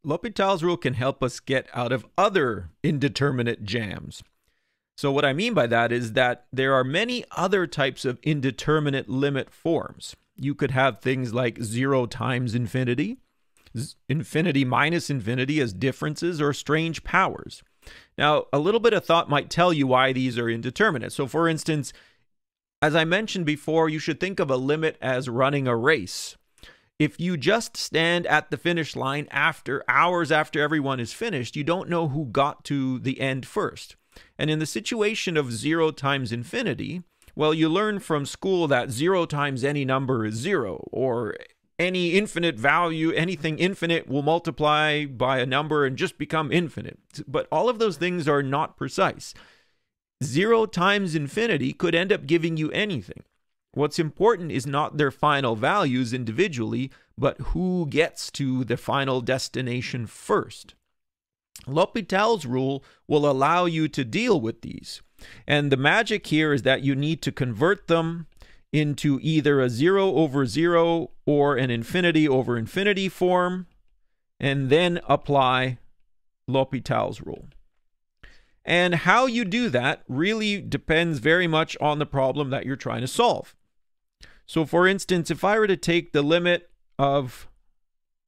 L'Hopital's rule can help us get out of other indeterminate jams. So what I mean by that is that there are many other types of indeterminate limit forms. You could have things like 0 times infinity, infinity minus infinity as differences, or strange powers. Now, a little bit of thought might tell you why these are indeterminate. So for instance, as I mentioned before, you should think of a limit as running a race. If you just stand at the finish line hours after everyone is finished, you don't know who got to the end first. And in the situation of 0 times infinity, well, you learn from school that 0 times any number is 0, or any infinite value, anything infinite will multiply by a number and just become infinite. But all of those things are not precise. 0 times infinity could end up giving you anything. What's important is not their final values individually, but who gets to the final destination first. L'Hopital's rule will allow you to deal with these. And the magic here is that you need to convert them into either a 0 over 0 or an infinity over infinity form, and then apply L'Hopital's rule. And how you do that really depends very much on the problem that you're trying to solve. So for instance, if I were to take the limit of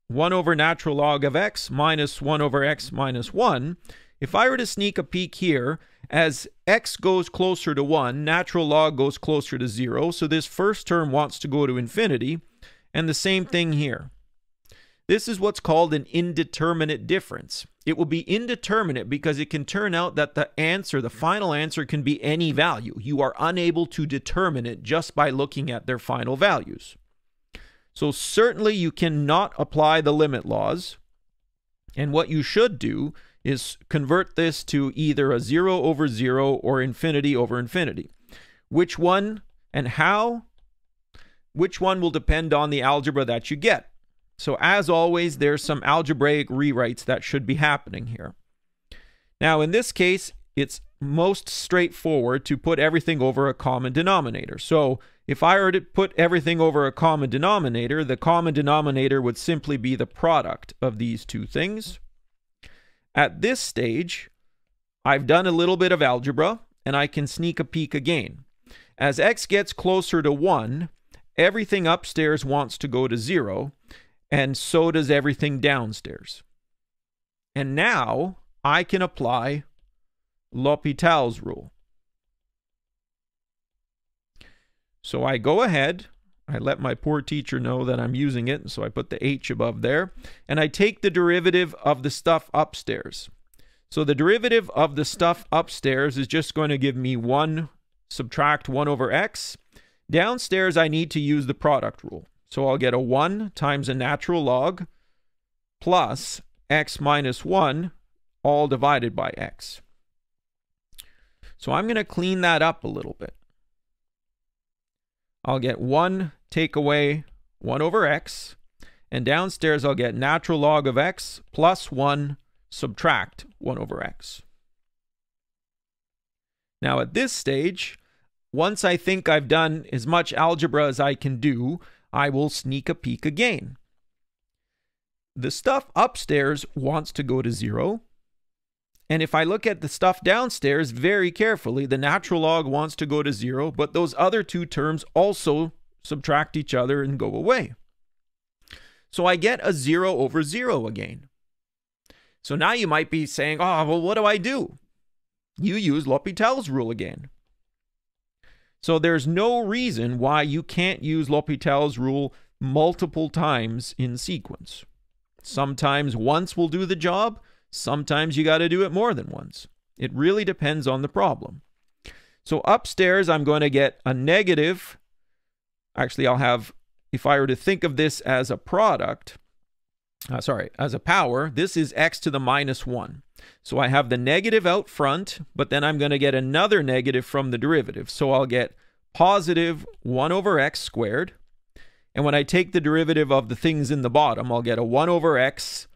1 over natural log of x minus 1 over x minus 1, if I were to sneak a peek here, as x goes closer to 1, natural log goes closer to 0, so this first term wants to go to infinity, and the same thing here. This is what's called an indeterminate difference. It will be indeterminate because it can turn out that the answer, the final answer, can be any value. You are unable to determine it just by looking at their final values. So certainly you cannot apply the limit laws. And what you should do is convert this to either a 0 over 0 or infinity over infinity. Which one and how? Which one will depend on the algebra that you get. So as always, there's some algebraic rewrites that should be happening here. Now in this case, it's most straightforward to put everything over a common denominator. So if I were to put everything over a common denominator, the common denominator would simply be the product of these two things. At this stage, I've done a little bit of algebra, and I can sneak a peek again. As x gets closer to 1, everything upstairs wants to go to 0, and so does everything downstairs. And now I can apply L'Hopital's rule. So I go ahead, I let my poor teacher know that I'm using it, so I put the h above there, and I take the derivative of the stuff upstairs. So the derivative of the stuff upstairs is just going to give me 1 subtract 1 over x. Downstairs I need to use the product rule. So I'll get a 1 times a natural log plus x minus 1 all divided by x. So I'm going to clean that up a little bit. I'll get 1 take away 1 over x, and downstairs I'll get natural log of x plus 1 subtract 1 over x. Now at this stage, once I think I've done as much algebra as I can do, I will sneak a peek again. The stuff upstairs wants to go to 0. And if I look at the stuff downstairs very carefully, the natural log wants to go to 0, but those other two terms also subtract each other and go away. So I get a 0 over 0 again. So now you might be saying, oh, well, what do I do? You use L'Hopital's rule again. So there's no reason why you can't use L'Hopital's rule multiple times in sequence. Sometimes once will do the job. Sometimes you got to do it more than once. It really depends on the problem. So upstairs, I'm going to get a negative. Actually, I'll have, if I were to think of this as a product, as a power, this is x to the minus 1. So I have the negative out front, but then I'm going to get another negative from the derivative. So I'll get positive 1 over x squared. And when I take the derivative of the things in the bottom, I'll get a 1 over x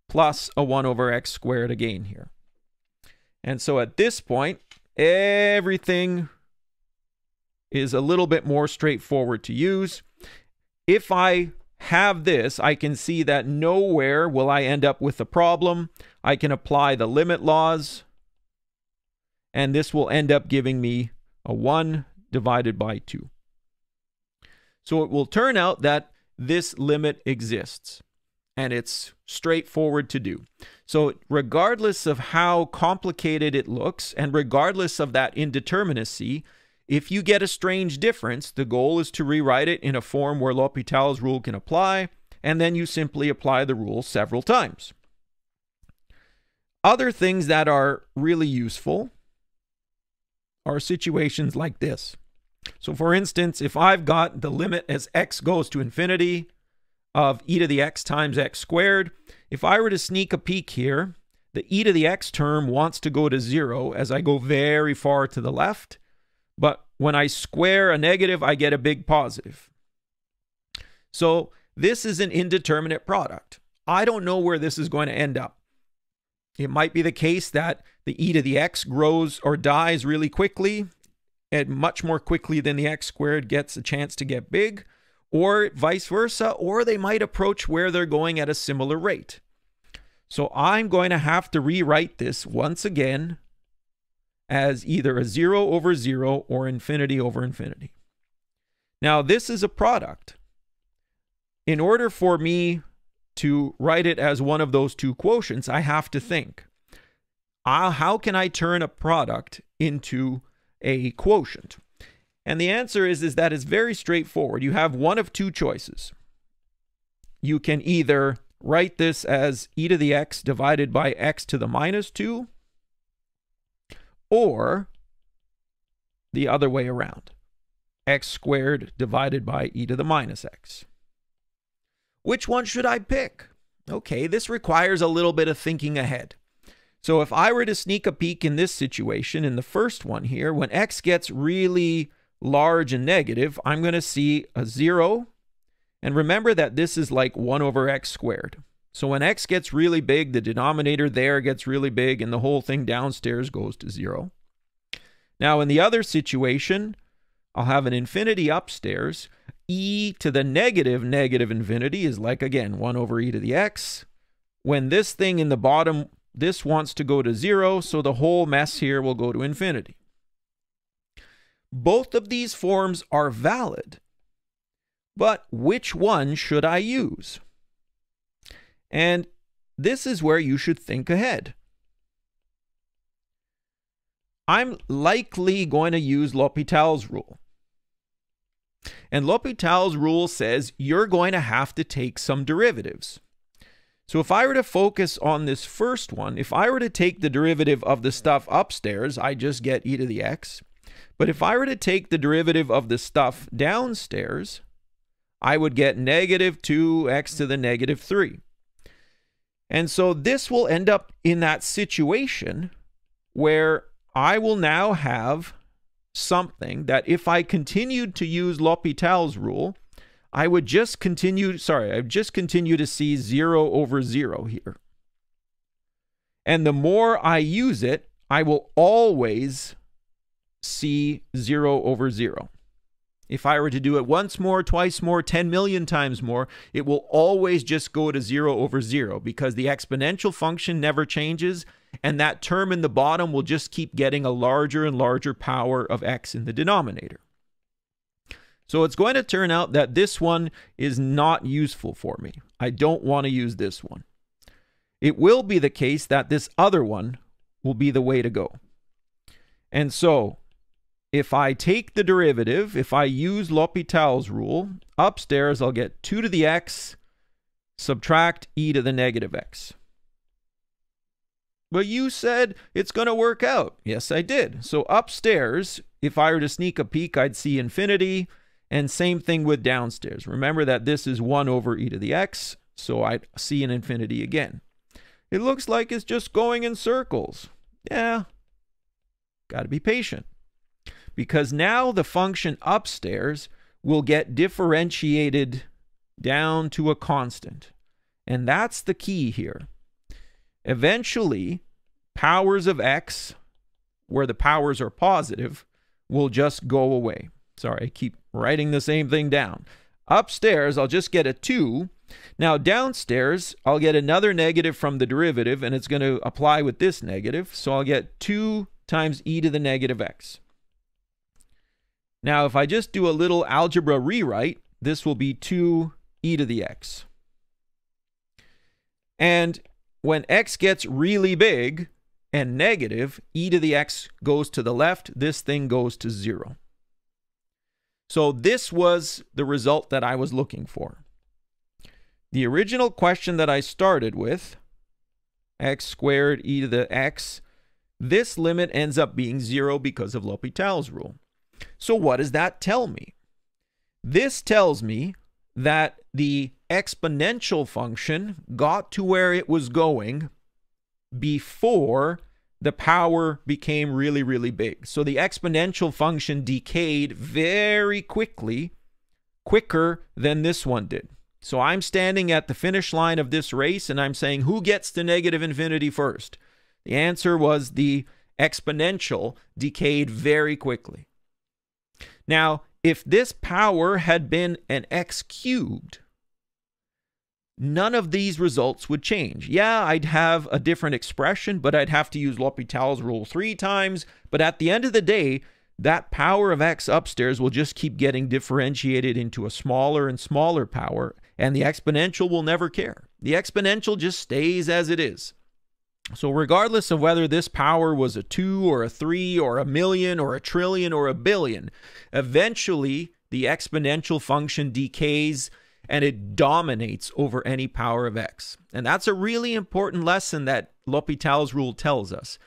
plus a 1 over x squared again here. And so at this point, everything is a little bit more straightforward to use. If I have this, I can see that nowhere will I end up with a problem. I can apply the limit laws, and this will end up giving me a 1 divided by 2. So it will turn out that this limit exists, and it's straightforward to do. So regardless of how complicated it looks, and regardless of that indeterminacy, if you get a strange difference, the goal is to rewrite it in a form where L'Hopital's rule can apply, and then you simply apply the rule several times. Other things that are really useful are situations like this. So for instance, if I've got the limit as x goes to infinity of e to the x times x squared, if I were to sneak a peek here, the e to the x term wants to go to 0 as I go very far to the left, but when I square a negative, I get a big positive. So this is an indeterminate product. I don't know where this is going to end up. It might be the case that the e to the x grows or dies really quickly, and much more quickly than the x squared gets a chance to get big, or vice versa, or they might approach where they're going at a similar rate. So I'm going to have to rewrite this once again as either a 0 over 0 or infinity over infinity. Now this is a product. In order for me to write it as one of those two quotients, I have to think, how can I turn a product into a quotient? And the answer is that it's very straightforward. You have one of two choices. You can either write this as e to the x divided by x to the minus 2, or the other way around, x squared divided by e to the minus x. Which one should I pick? Okay, this requires a little bit of thinking ahead. So if I were to sneak a peek in this situation, in the first one here, when x gets really large and negative, I'm going to see a 0. And remember that this is like 1 over x squared. So when x gets really big, the denominator there gets really big, and the whole thing downstairs goes to 0. Now in the other situation, I'll have an infinity upstairs. E to the negative infinity is like, again, 1 over e to the x. When this thing in the bottom, this wants to go to 0, so the whole mess here will go to infinity. Both of these forms are valid, but which one should I use? And this is where you should think ahead. I'm likely going to use L'Hopital's rule. And L'Hopital's rule says you're going to have to take some derivatives. So if I were to focus on this first one, if I were to take the derivative of the stuff upstairs, I just get e to the x. But if I were to take the derivative of the stuff downstairs, I would get negative 2x to the negative 3. And so this will end up in that situation where I will now have something that if I continued to use L'Hopital's rule, I would just continue to see 0 over 0 here. And the more I use it, I will always see 0 over 0. If I were to do it once more, twice more, 10 million times more, it will always just go to 0 over 0 because the exponential function never changes, and that term in the bottom will just keep getting a larger and larger power of x in the denominator. So it's going to turn out that this one is not useful for me. I don't want to use this one. It will be the case that this other one will be the way to go. And so if I take the derivative, if I use L'Hopital's rule, upstairs I'll get 2 to the x, subtract e to the negative x. But you said it's going to work out. Yes, I did. So upstairs, if I were to sneak a peek, I'd see infinity, and same thing with downstairs. Remember that this is 1 over e to the x, so I'd see an infinity again. It looks like it's just going in circles. Yeah, got to be patient. Because now the function upstairs will get differentiated down to a constant. And that's the key here. Eventually, powers of x, where the powers are positive, will just go away. Sorry, I keep writing the same thing down. Upstairs, I'll just get a 2. Now downstairs, I'll get another negative from the derivative, and it's going to apply with this negative. So I'll get 2 times e to the negative x. Now if I just do a little algebra rewrite, this will be 2 e to the x. And when x gets really big and negative, e to the x goes to the left, this thing goes to 0. So this was the result that I was looking for. The original question that I started with, x squared e to the x, this limit ends up being 0 because of L'Hopital's rule. So what does that tell me? This tells me that the exponential function got to where it was going before the power became really, really big. So the exponential function decayed very quickly, quicker than this one did. So I'm standing at the finish line of this race and I'm saying, who gets to negative infinity first? The answer was the exponential decayed very quickly. Now, if this power had been an x cubed, none of these results would change. Yeah, I'd have a different expression, but I'd have to use L'Hopital's rule 3 times. But at the end of the day, that power of x upstairs will just keep getting differentiated into a smaller and smaller power, and the exponential will never care. The exponential just stays as it is. So regardless of whether this power was a 2 or a 3 or a million or a trillion or a billion, eventually the exponential function decays and it dominates over any power of x. And that's a really important lesson that L'Hopital's rule tells us.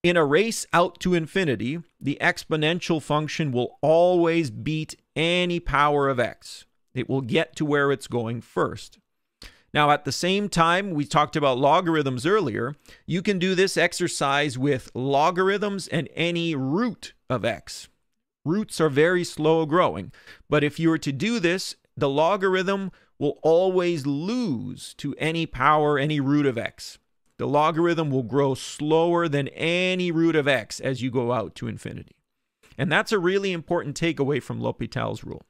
In a race out to infinity, the exponential function will always beat any power of x. It will get to where it's going first. Now, at the same time, we talked about logarithms earlier. You can do this exercise with logarithms and any root of x. Roots are very slow growing, but if you were to do this, the logarithm will always lose to any power, any root of x. The logarithm will grow slower than any root of x as you go out to infinity. And that's a really important takeaway from L'Hopital's rule.